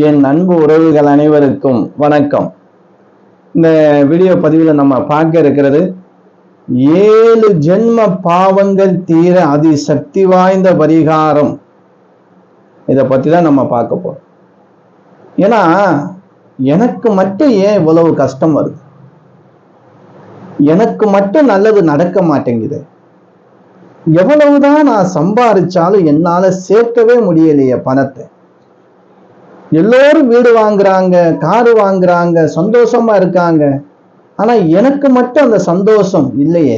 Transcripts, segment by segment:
என் அன்பு உறவுகள் அனைவருக்கும் வணக்கம். இந்த வீடியோ பதிவில் நம்ம பார்க்க இருக்கிறது 7 ஜென்ம பாவங்கள் தீர அதிசக்தி வாய்ந்த பரிகாரம். இதை பத்தி தான் நம்ம பார்க்க போறோம். ஏன்னா எனக்கு மட்டும் ஏன் இவ்வளவு கஷ்டம் வருது, எனக்கு மட்டும் நல்லது நடக்க மாட்டேங்குது, எவ்வளவுதான் நான் சம்பாதிச்சாலும் என்னால சேர்க்கவே முடியலையே பணத்தை. எல்லோரும் வீடு வாங்குறாங்க, காரு வாங்குறாங்க, சந்தோஷமா இருக்காங்க. ஆனா எனக்கு மட்டும் அந்த சந்தோஷம் இல்லையே,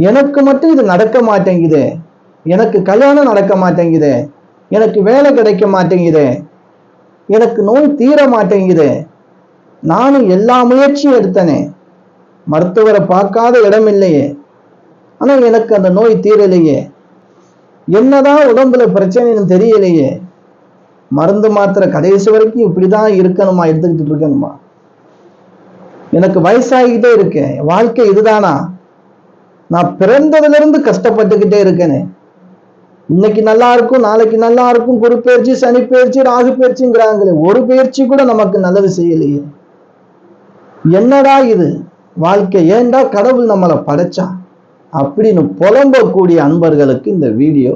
எனக்கு மட்டும் இது நடக்க மாட்டேங்குது, எனக்கு கல்யாணம் நடக்க மாட்டேங்குது, எனக்கு வேலை கிடைக்க மாட்டேங்குது, எனக்கு நோய் தீர மாட்டேங்குது. நானும் எல்லா முயற்சியும் எடுத்தனே, மருத்துவரை பார்க்காத இடம் இல்லையே, ஆனா எனக்கு அந்த நோய் தீரலையே, என்னதான் உடம்புல பிரச்சனைன்னு தெரியலையே, மருந்து மாத்திரை கடைசி வரைக்கும் இப்படிதான் இருக்கணுமா, எடுத்துக்கிட்டு இருக்கணுமா, எனக்கு வயசாகிட்டே இருக்கேன், வாழ்க்கை இதுதானா, நான் பிறந்ததுல இருந்து கஷ்டப்பட்டுக்கிட்டே இருக்கேனே, இன்னைக்கு நல்லா இருக்கும், நாளைக்கு நல்லா இருக்கும், குரு பயிற்சி, சனி பயிற்சி, ராகு பயிற்சிங்கிறாங்களே, ஒரு பயிற்சி கூட நமக்கு நல்லது செய்யலையே, என்னடா இது வாழ்க்கை, ஏண்டா கடவுள் நம்மளை படைச்சா அப்படின்னு புலம்பக்கூடிய அன்பர்களுக்கு இந்த வீடியோ.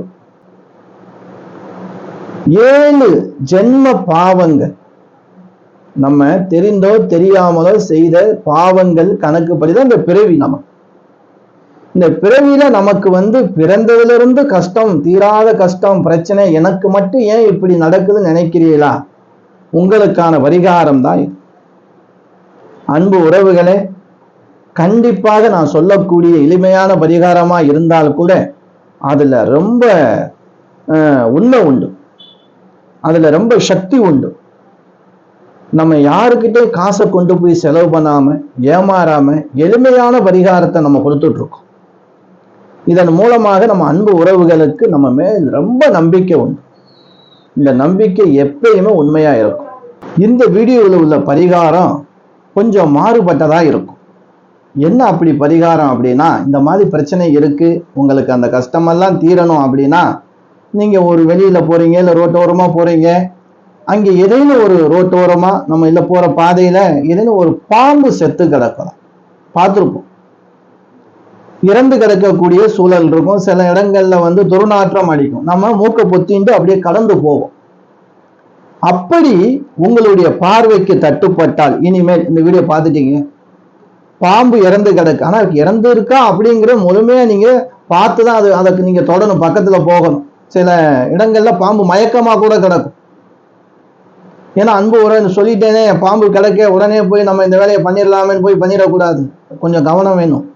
7 ஜென்ம பாவங்கள், நம்ம தெரிந்தோ தெரியாமலோ செய்த பாவங்கள் கணக்குப்படிதான் இந்த பிறவி. நமக்கு இந்த பிறவியில நமக்கு பிறந்ததிலிருந்து கஷ்டம், தீராத கஷ்டம், பிரச்சனை, எனக்கு மட்டும் ஏன் இப்படி நடக்குதுன்னு நினைக்கிறீங்களா? உங்களுக்கான பரிகாரம் தான். அன்பு உறவுகளே, கண்டிப்பாக நான் சொல்லக்கூடிய எளிமையான பரிகாரமா இருந்தால் கூட அதுல ரொம்ப உண்மை உண்டு, அதுல ரொம்ப சக்தி உண்டு. நம்ம யாருக்கிட்டே காசை கொண்டு போய் செலவு பண்ணாம ஏமாறாம எளிமையான பரிகாரத்தை நம்ம கொடுத்துட்டு இருக்கோம். இதன் மூலமாக நம்ம அன்பு உறவுகளுக்கு நம்ம மேல் ரொம்ப நம்பிக்கை உண்டு. இந்த நம்பிக்கை எப்பயுமே உண்மையா இருக்கும். இந்த வீடியோவில் உள்ள பரிகாரம் கொஞ்சம் மாறுபட்டதா இருக்கும். என்ன அப்படி பரிகாரம் அப்படின்னா, இந்த மாதிரி பிரச்சனை இருக்கு, உங்களுக்கு அந்த கஷ்டமெல்லாம் தீரணும் அப்படின்னா, நீங்க ஒரு வெளியில போறீங்க, இல்ல ரோட்டோரமா போறீங்க, அங்க ஏதேனும் ஒரு ரோட்டோரமா நம்ம இல்ல போற பாதையில ஏதேனும் ஒரு பாம்பு செத்து கிடக்கலாம், பார்த்துருப்போம். இறந்து கிடக்கக்கூடிய சூழல் இருக்கும். சில இடங்கள்ல துர்நாற்றம் அடிக்கும், நம்ம மூக்க பொத்திட்டு அப்படியே கடந்து போவோம். அப்படி உங்களுடைய பார்வைக்கு தட்டுப்பட்டால், இனிமேல் இந்த வீடியோ பார்த்துட்டீங்க, பாம்பு இறந்து கிடக்கு, ஆனா இறந்து இருக்கா அப்படிங்கிற முழுமையா நீங்க பார்த்துதான் அதுக்கு நீங்க தொடணும், பக்கத்துல போகணும். சில இடங்கள்ல பாம்பு மயக்கமா கூட கிடக்கும். ஏன்னா அன்பு உறவு சொல்லிட்டேனே, பாம்பு கிடக்க உடனே போய் நம்ம இந்த வேலையை பண்ணிடலாமேன்னு போய் பண்ணிடக்கூடாது, கொஞ்சம் கவனம் வேணும்.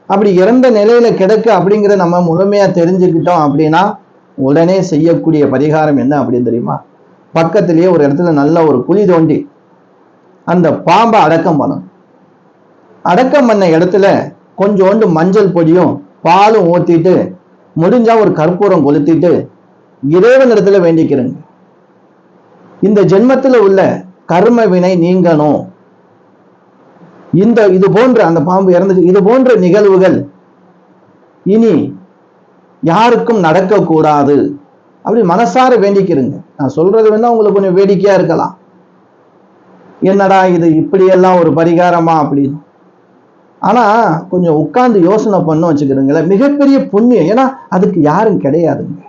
அப்படி இறந்த நிலையில கிடக்கு அப்படிங்கிறத நம்ம முழுமையா தெரிஞ்சுக்கிட்டோம் அப்படின்னா, உடனே செய்யக்கூடிய பரிகாரம் என்ன அப்படின்னு தெரியுமா? பக்கத்திலேயே ஒரு இடத்துல நல்ல ஒரு குழி தோண்டி அந்த பாம்பை அடக்கம் பண்ணணும். அடக்கம் பண்ண இடத்துல கொஞ்சோண்டு மஞ்சள் பொடியும் பாலும் ஊத்திட்டு, முடிஞ்சா ஒரு கற்பூரம் கொளுத்திட்டு இறைவன் இடத்துல வேண்டிக்கிறங்க, இந்த ஜென்மத்துல உள்ள கர்ம வினை நீங்கணும், இது போன்ற அந்த பாம்பு இறந்துச்சு, இது போன்ற நிகழ்வுகள் இனி யாருக்கும் நடக்க கூடாது அப்படி மனசார வேண்டிக்கிறங்க. நான் சொல்றது உங்களுக்கு கொஞ்சம் வேடிக்கையா இருக்கலாம், என்னடா இது இப்படியெல்லாம் ஒரு பரிகாரமா அப்படின்னு. ஆனா கொஞ்சம் உட்கார்ந்து யோசனை பண்ண வச்சுக்கிறீங்களேன், மிகப்பெரிய புண்ணியம். ஏன்னா அதுக்கு யாரும் கிடையாதுங்க.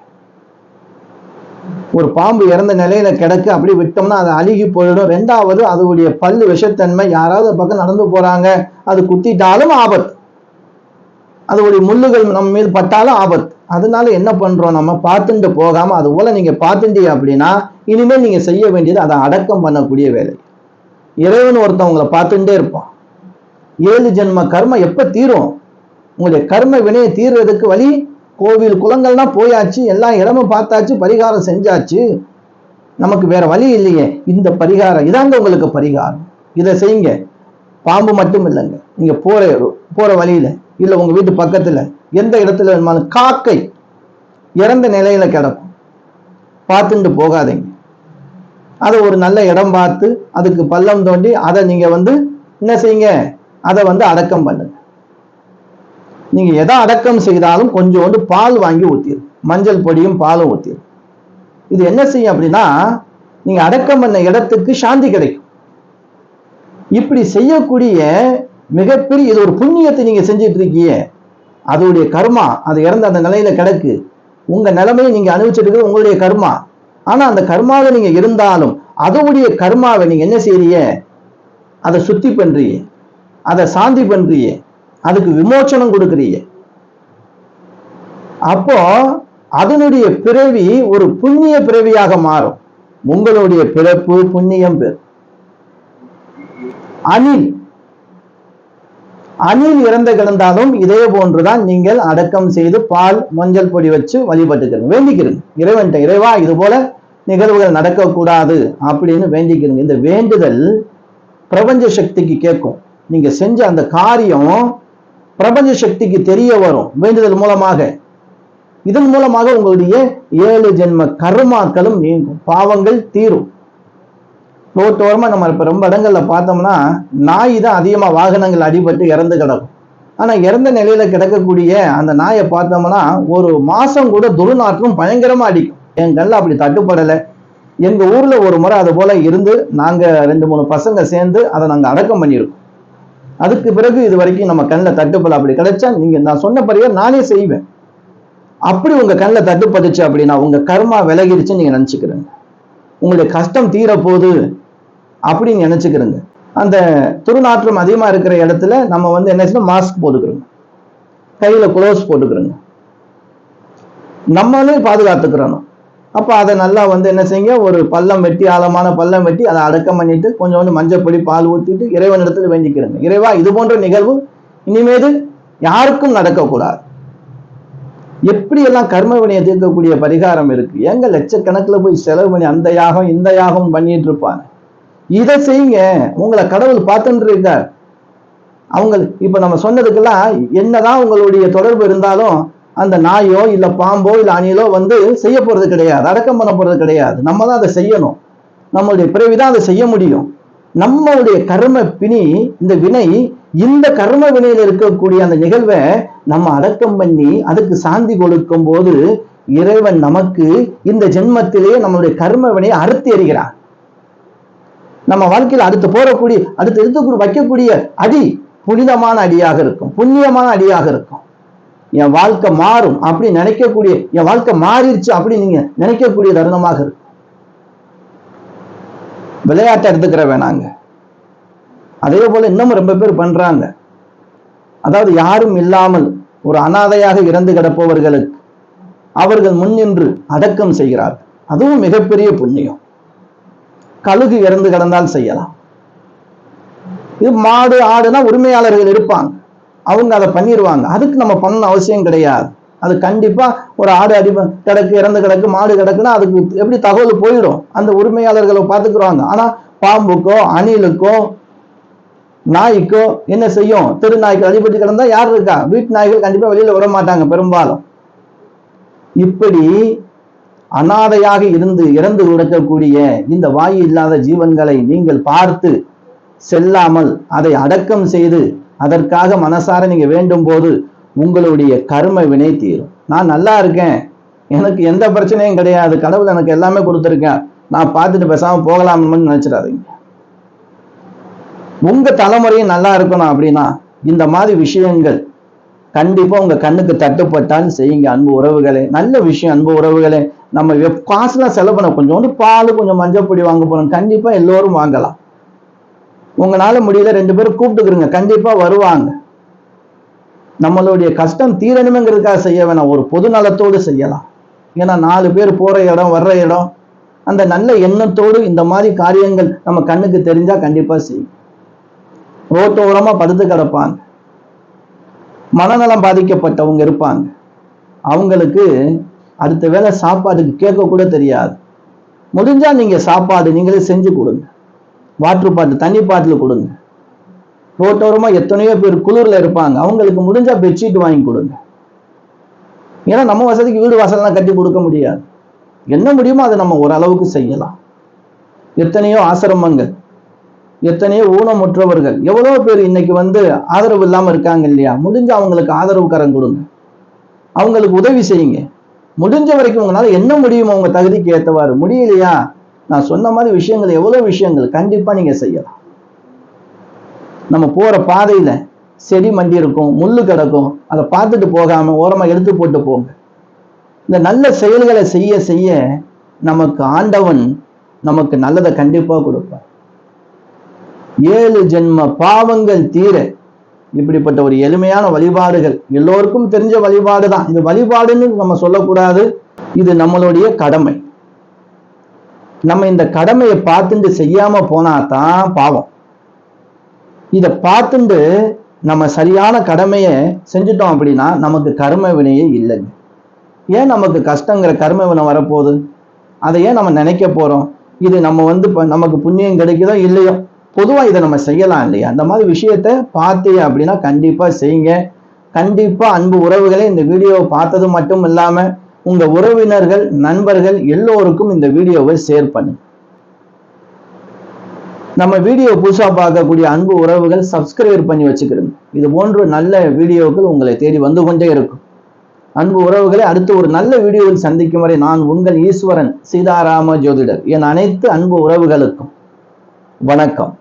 ஒரு பாம்பு இறந்த நிலையில கிடக்கு, அப்படி விட்டோம்னா அது அழுகி போயிடும். ரெண்டாவது, அதோடைய பல்லு விஷத்தன்மை, யாராவது பக்கம் நடந்து போறாங்க அது குத்திட்டாலும் ஆபத்து, அதோடைய முள்ளுகள் நம்ம மீது பட்டாலும் ஆபத்து. அதனால என்ன பண்றோம், நம்ம பார்த்துட்டு போகாம, அது போல நீங்க பார்த்துட்டீங்க அப்படின்னா இனிமேல் நீங்க செய்ய வேண்டியது அதை அடக்கம் பண்ணக்கூடிய வேலை. இறைவன் ஒருத்தவங்களை பார்த்துட்டே இருப்பான். 7 ஜென்ம கர்மம் எப்ப தீரும்? உங்களுடைய கர்ம வினையை தீர்றதுக்கு வழி, கோவில் குளங்கள்லாம் போயாச்சு, எல்லா இடமும் பார்த்தாச்சு, பரிகாரம் செஞ்சாச்சு, நமக்கு வேற வழி இல்லையே. இந்த பரிகாரம் இதாங்க உங்களுக்கு பரிகாரம். இதை செய்யுங்க. பாம்பு மட்டும் இல்லைங்க, நீங்க போற வழியில இல்ல உங்க வீட்டு பக்கத்துல எந்த இடத்துல வேணுமாலும் காக்கை இறந்த நிலையில கிடக்கும், பார்த்துட்டு போகாதீங்க. அதை ஒரு நல்ல இடம் பார்த்து அதுக்கு பள்ளம் தோண்டி அதை நீங்க என்ன செய்யுங்க, அதை அடக்கம் பண்ணுங்க. நீங்க எதை அடக்கம் செய்தாலும் கொஞ்சோண்டு பால் வாங்கி ஊத்திடும், மஞ்சள் பொடியும் பாலும் ஊத்திடும். இது என்ன செய்யும் அப்படின்னா, நீங்க அடக்கம் பண்ண இடத்துக்கு சாந்தி கிடைக்கும். இப்படி செய்யக்கூடிய மிகப்பெரிய இது ஒரு புண்ணியத்தை நீங்க செஞ்சுட்டு இருக்கீங்க. அதோடைய கர்மா, அது இறந்த அந்த நிலையில கிடக்கு. உங்க நிலைமையை நீங்க அனுபவிச்சுட்டு இருக்கிறது உங்களுடைய கர்மா. ஆனா அந்த கர்மாவை நீங்க இருந்தாலும் அதோடைய கர்மாவை நீங்க என்ன செய்றீங்க? அதை சுத்தி பண்றீங்க, அதை சாந்தி பண்றீங்க, அதுக்கு விமோச்சனம் கொடுக்குறீங்க. அப்போ அதனுடைய பிறவி ஒரு புண்ணிய பிறவியாக மாறும். உங்களுடைய பிறப்பு புண்ணியம் பெறும். அணில் இறந்து கிடந்தாலும் இதே போன்றுதான் நீங்கள் அடக்கம் செய்து பால் மஞ்சள் பொடி வச்சு வழிபட்டுக்கிறீங்க, வேண்டிக்கிறீங்க இறைவன்ட்ட. இறைவா, இது போல நிகழ்வுகள் நடக்கக்கூடாது அப்படின்னு வேண்டிக்கிறீங்க. இந்த வேண்டுதல் பிரபஞ்ச சக்திக்கு கேட்கும். நீங்க செஞ்ச அந்த காரியம் பிரபஞ்ச சக்திக்கு தெரிய வரும் வேண்டுதல் மூலமாக. இதன் மூலமாக உங்களுடைய 7 ஜென்ம கர்மாக்களும் நீங்கும், பாவங்கள் தீரும். ரோட்டோரமா நம்ம இப்ப ரொம்ப இடங்கள்ல பார்த்தோம்னா நாய் தான் அதிகமா வாகனங்கள் அடிபட்டு இறந்து கிடக்கும். ஆனா இறந்த நிலையில கிடக்கக்கூடிய அந்த நாயை பார்த்தோம்னா ஒரு மாசம் கூட துர்நாற்றம் பயங்கரமா அடிக்கும். என் கண்ணில் அப்படி தட்டுப்படலை. எங்க ஊர்ல ஒரு முறை அது போல இருந்து நாங்க 2-3 பசங்க சேர்ந்து அதை நாங்க அடக்கம் பண்ணியிருக்கோம். அதுக்கு பிறகு இது வரைக்கும் நம்ம கண்ணில் தட்டுப்படல. அப்படி கிடைச்சா நீங்க நான் சொன்ன பரிகாரம் நானே செய்வேன். அப்படி உங்க கண்ணில் தட்டுப்பட்டுச்சு அப்படின்னா உங்க கர்மா விலகிடுச்சுன்னு நீங்க நினைச்சுக்கிறீங்க, உங்களுடைய கஷ்டம் தீர போகுது அப்படின்னு நினைச்சுக்கிறீங்க. அந்த துர்நாற்றம் அதிகமா இருக்கிற இடத்துல நம்ம என்ன செய்யணும்? மாஸ்க் போட்டுக்கிறோங்க, கையில குளோஸ் போட்டுக்கிறோங்க, நம்மளே பாதுகாத்துக்கிறோம். அப்ப அதை நல்லா என்ன செய்யுங்க? ஒரு பள்ளம் வெட்டி, ஆழமான பள்ளம் வெட்டி அதை அடக்கம் பண்ணிட்டு கொஞ்சம் மஞ்சப்பொடி பால் ஊத்திட்டு இறைவனிடத்துல வேண்டிக்கிறோங்க. இறைவா, இது போன்ற நிகழ்வு இனிமேது யாருக்கும் நடக்கக்கூடாது. எப்படி எல்லாம் கர்ம வினையை தீர்க்கக்கூடிய பரிகாரம் இருக்கு. எங்க லட்சக்கணக்கில் போய் செலவு பண்ணி அந்த யாகம் இந்த யாகம் பண்ணிட்டு இருப்பாங்க. இதை செய்யுங்க, உங்களை கடவுள் பார்த்துட்டு இருக்கார். அவங்க இப்ப நம்ம சொன்னதுக்கெல்லாம் என்னதான் உங்களுடைய தொடர்பு இருந்தாலும் அந்த நாயோ இல்ல பாம்போ இல்ல அணிலோ செய்ய போறது கிடையாது, அடக்கம் பண்ண போறது கிடையாது. நம்ம தான் அதை செய்யணும். நம்மளுடைய பிறவிதான் அதை செய்ய முடியும். நம்மளுடைய கர்ம பிணி, இந்த வினை, இந்த கர்ம வினையில இருக்கக்கூடிய அந்த நிகழ்வை நம்ம அடக்கம் பண்ணி அதுக்கு சாந்தி கொடுக்கும் போது இறைவன் நமக்கு இந்த ஜென்மத்திலேயே நம்மளுடைய கர்ம வினையை அறுத்து எறிகிறார். நம்ம வாழ்க்கையில் அடுத்து எடுத்து வைக்கக்கூடிய அடி புனிதமான அடியாக இருக்கும், புண்ணியமான அடியாக இருக்கும். என் வாழ்க்கை மாறும் அப்படி நினைக்கக்கூடிய, என் வாழ்க்கை மாறிடுச்சு அப்படி நீங்க நினைக்கக்கூடிய தருணமாக இருக்கும். விளையாட்டை எடுத்துக்கிற வேணாங்க. அதே போல இன்னமும் ரொம்ப பேர் பண்றாங்க. அதாவது யாரும் இல்லாமல் ஒரு அனாதையாக இறந்து கிடப்பவர்களுக்கு அவர்கள் முன்னின்று அடக்கம் செய்கிறார்கள். அதுவும் மிகப்பெரிய புண்ணியம். கழுகு இறந்து கிடந்தால் செய்யலாம். இது மாடு ஆடுனா உரிமையாளர்கள் இருப்பாங்க, அவங்க அதை பண்ணிடுவாங்க. அதுக்கு நம்ம பண்ண அவசியம் கிடையாது. அது கண்டிப்பா ஒரு ஆடு கிடக்கு, இறந்து கிடக்கு, மாடு கிடக்குன்னா அதுக்கு எப்படி தகவல் போயிடும், அந்த உரிமையாளர்களை பார்த்துக்குறாங்க. ஆனா பாம்புக்கோ அணிலுக்கோ நாய்க்கோ என்ன செய்யும்? தெரு நாய்க்கு அடிபட்டு கிடந்தா யார் இருக்கா? வீட்டு நாய்கள் கண்டிப்பா வெளியில விட மாட்டாங்க பெரும்பாலும். இப்படி அனாதையாக இறந்து கிடக்கக்கூடிய இந்த வாயு இல்லாத ஜீவன்களை நீங்கள் பார்த்து செல்லாமல் அதை அடக்கம் செய்து அதற்காக மனசார நீங்க வேண்டும் போது உங்களுடைய கர்ம வினை தீரும். நான் நல்லா இருக்கேன், எனக்கு எந்த பிரச்சனையும் கிடையாது, கடவுள் எனக்கு எல்லாமே கொடுத்துருக்கேன், நான் பார்த்துட்டு பேசாம போகலாம்னு நினைச்சிடாதீங்க. உங்க தலைமுறையும் நல்லா இருக்கணும் அப்படின்னா இந்த மாதிரி விஷயங்கள் கண்டிப்பா உங்க கண்ணுக்கு தட்டுப்பட்டால் செய்யுங்க. அன்பு உறவுகளே, நல்ல விஷயம். அன்பு உறவுகளே, நம்ம காசுலாம் செலவு பண்ண, கொஞ்சோண்டு பால் கொஞ்சம் மஞ்சள் பொடி வாங்க போறோம், கண்டிப்பா எல்லோரும் வாங்கலாம். உங்களால முடியல 2 பேரும் கூப்பிட்டுக்கிறீங்க, கண்டிப்பா வருவாங்க. நம்மளுடைய கஷ்டம் தீரணுங்கிறதுக்காக செய்ய வேணாம், ஒரு பொது நலத்தோடு செய்யலாம். ஏன்னா 4 பேர் போற இடம் வர்ற இடம் அந்த நல்ல எண்ணத்தோடு இந்த மாதிரி காரியங்கள் நம்ம கண்ணுக்கு தெரிஞ்சா கண்டிப்பா செய்யும். ரோட்டோரமா படுத்து கிடப்பாங்க, மனநலம் பாதிக்கப்பட்டவங்க இருப்பாங்க, அவங்களுக்கு அடுத்த வேளை சாப்பாடுக்கு கேட்க கூட தெரியாது. முடிஞ்சா நீங்க சாப்பாடு நீங்களே செஞ்சு கொடுங்க, வாட்டர் பாட்டில் தண்ணி பாட்டில் கொடுங்க. ரோட்டோரமா எத்தனையோ பேர் குளிர்ல இருப்பாங்க, அவங்களுக்கு முடிஞ்சா பெட்ஷீட் வாங்கி கொடுங்க. ஏன்னா நம்ம வசதிக்கு வீடு வாசல்லாம் கட்டி கொடுக்க முடியாது, என்ன முடியுமோ அதை நம்ம ஓரளவுக்கு செய்யலாம். எத்தனையோ ஆசிரமங்கள், எத்தனையோ ஊனமுற்றவர்கள், எவ்வளவு பேர் இன்னைக்கு ஆதரவு இல்லாம இருக்காங்க இல்லையா? முடிஞ்ச அவங்களுக்கு ஆதரவு கரம் கொடுங்க, அவங்களுக்கு உதவி செய்யுங்க. முடிஞ்ச வரைக்கும் உங்களால என்ன முடியுமோ உங்க தகுதிக்கு ஏற்றவாறு. முடியலையா, நான் சொன்ன மாதிரி விஷயங்கள் எவ்வளவு விஷயங்கள் கண்டிப்பா நீங்க செய்யலாம். நம்ம போற பாதையில செடி மண்டி இருக்கும், முள்ளு கிடக்கும், அதை பார்த்துட்டு போகாம ஓரமா எடுத்து போட்டு போங்க. இந்த நல்ல செயல்களை செய்ய செய்ய நமக்கு ஆண்டவன் நமக்கு நல்லதை கண்டிப்பா கொடுப்பார். 7 ஜென்ம பாவங்கள் தீர இப்படிப்பட்ட ஒரு எளிமையான வழிபாடுகள், எல்லோருக்கும் தெரிஞ்ச வழிபாடு தான் இது. வழிபாடுன்னு நம்ம சொல்லக்கூடாது, இது நம்மளுடைய கடமை. நம்ம இந்த கடமையை பார்த்துட்டு செய்யாம போனாதான் பாவம். இதை பார்த்துட்டு நம்ம சரியான கடமையை செஞ்சுட்டோம் அப்படின்னா நமக்கு கர்ம வினையே இல்லைங்க. ஏன் நமக்கு கஷ்டங்கிற கர்ம வினை வரப்போகுது? அதை ஏன் நம்ம நினைக்க போறோம்? இது நம்ம நமக்கு புண்ணியம் கிடைக்குதோ இல்லையோ, பொதுவா இதை நம்ம செய்யலாம் இல்லையா? அந்த மாதிரி விஷயத்த பார்த்தீங்க அப்படின்னா கண்டிப்பா செய்யுங்க. கண்டிப்பா அன்பு உறவுகளே, இந்த வீடியோவை பார்த்தது மட்டும் இல்லாம உங்க உறவினர்கள், நண்பர்கள் எல்லோருக்கும் இந்த வீடியோவை ஷேர் பண்ணு. நம்ம வீடியோ புதுசா பார்க்கக்கூடிய அன்பு உறவுகள் சப்ஸ்கிரைப் பண்ணி வச்சுக்கிடுங்க. இது போன்ற நல்ல வீடியோக்கள் உங்களை தேடி வந்து கொண்டே இருக்கும். அன்பு உறவுகளை, அடுத்து ஒரு நல்ல வீடியோவில் சந்திக்கும் வரை நான் உங்கள் ஈஸ்வரன் சீதாராம ஜோதிடர். என் அனைத்து அன்பு உறவுகளுக்கும் வணக்கம்.